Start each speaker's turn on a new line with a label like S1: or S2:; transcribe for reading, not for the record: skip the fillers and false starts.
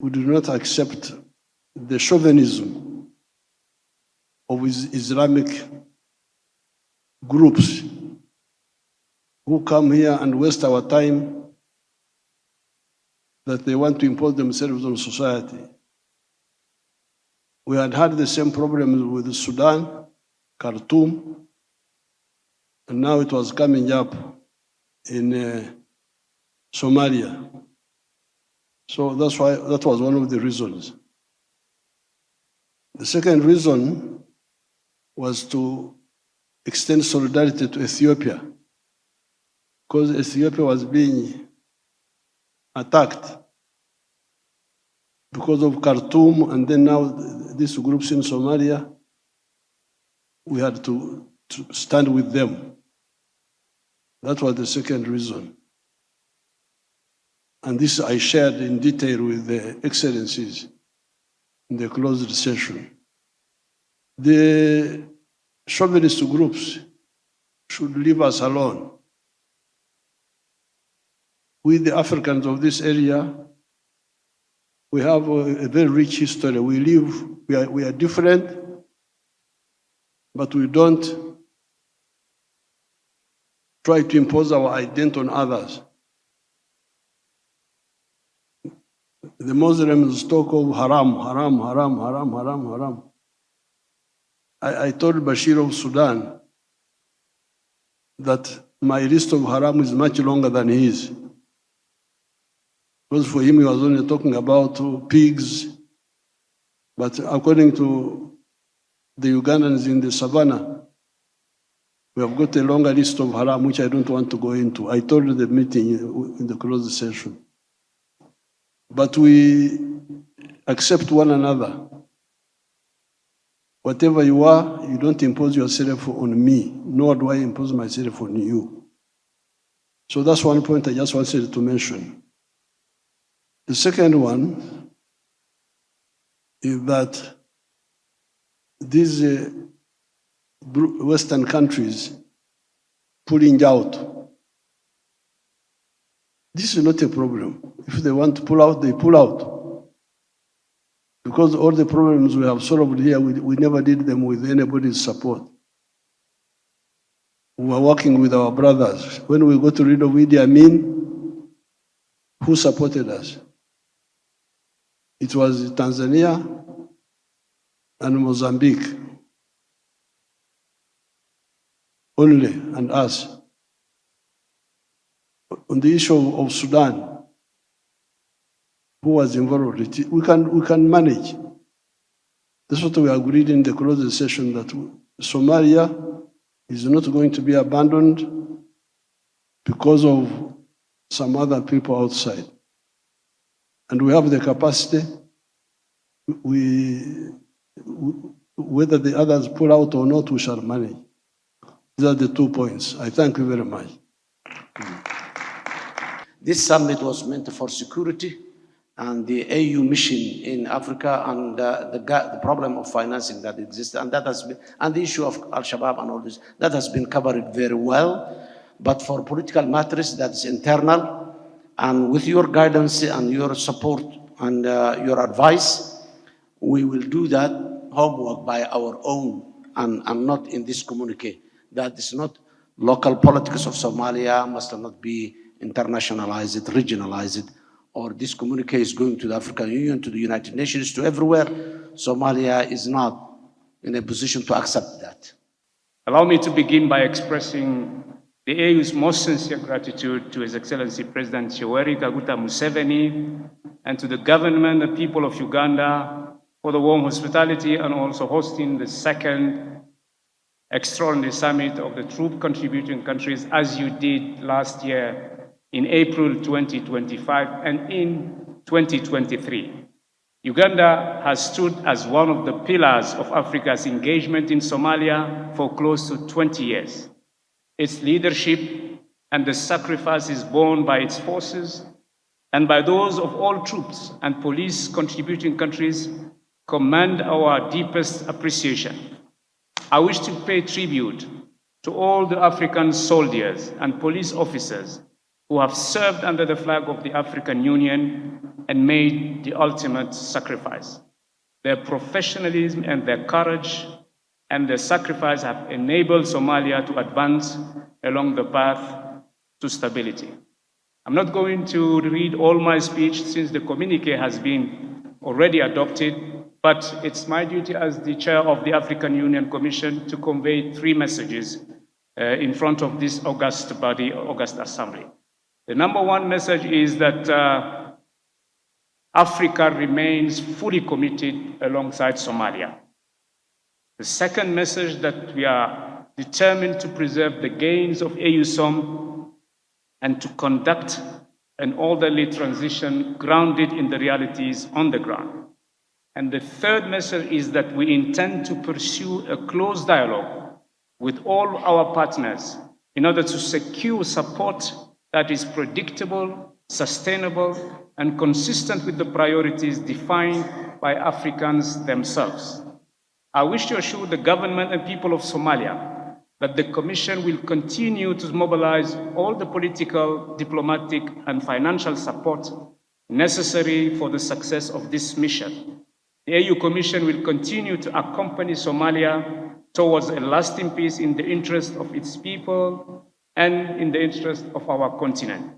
S1: we do not accept the chauvinism of Islamic groups who come here and waste our time, that they want to impose themselves on society. We had the same problems with Sudan, Khartoum, and now it was coming up in Somalia. So that's why that was one of the reasons. The second reason was to extend solidarity to Ethiopia, because Ethiopia was being attacked because of Khartoum, and then now these groups in Somalia, we had to stand with them. That was the second reason. And this I shared in detail with the excellencies in the closed session. The chauvinist groups should leave us alone. We, the Africans of this area, we have a very rich history. We are different, but we don't try to impose our identity on others. The Muslims talk of haram, haram, haram, haram, haram, haram. I told Bashir of Sudan that my list of haram is much longer than his. Because for him, he was only talking about pigs. But according to the Ugandans in the savannah, we have got a longer list of haram, which I don't want to go into. I told the meeting in the closed session. But we accept one another. Whatever you are, you don't impose yourself on me, nor do I impose myself on you. So that's one point I just wanted to mention. The second one is that these Western countries pulling out, this is not a problem. If they want to pull out, they pull out. Because all the problems we have solved here, we never did them with anybody's support. We were working with our brothers. When we got rid of Idi Amin, who supported us? It was Tanzania and Mozambique only, and us. On the issue of Sudan, who was involved? We can manage. That's what we agreed in the closed session, that Somalia is not going to be abandoned because of some other people outside. And we have the capacity. Whether the others pull out or not, we shall manage. These are the 2 points. I thank you very much.
S2: This summit was meant for security and the AU mission in Africa, and the problem of financing that exists, and that has been, and the issue of Al-Shabaab and all this, that has been covered very well. But for political matters, that's internal, and with your guidance and your support and your advice, we will do that homework by our own, and not in this communique. That is not local politics of Somalia, must not be internationalized, regionalized, or this communique is going to the African Union, to the United Nations, to everywhere. Somalia is not in a position to accept that.
S3: Allow me to begin by expressing the AU's most sincere gratitude to His Excellency President Yoweri Kaguta Museveni and to the government and people of Uganda for the warm hospitality and also hosting the second extraordinary summit of the troop contributing countries, as you did last year in April 2025 and in 2023. Uganda has stood as one of the pillars of Africa's engagement in Somalia for close to 20 years. Its leadership and the sacrifices borne by its forces and by those of all troops and police contributing countries command our deepest appreciation. I wish to pay tribute to all the African soldiers and police officers who have served under the flag of the African Union and made the ultimate sacrifice. Their professionalism and their courage and their sacrifice have enabled Somalia to advance along the path to stability. I'm not going to read all my speech since the communique has been already adopted, but it's my duty as the chair of the African Union Commission to convey 3 messages in front of this august body, august assembly. The number 1 message is that Africa remains fully committed alongside Somalia. The second message that we are determined to preserve the gains of AUSSOM and to conduct an orderly transition grounded in the realities on the ground. And the third message is that we intend to pursue a close dialogue with all our partners in order to secure support that is predictable, sustainable, and consistent with the priorities defined by Africans themselves. I wish to assure the government and people of Somalia that the Commission will continue to mobilize all the political, diplomatic, and financial support necessary for the success of this mission. The AU Commission will continue to accompany Somalia towards a lasting peace in the interest of its people and in the interest of our continent.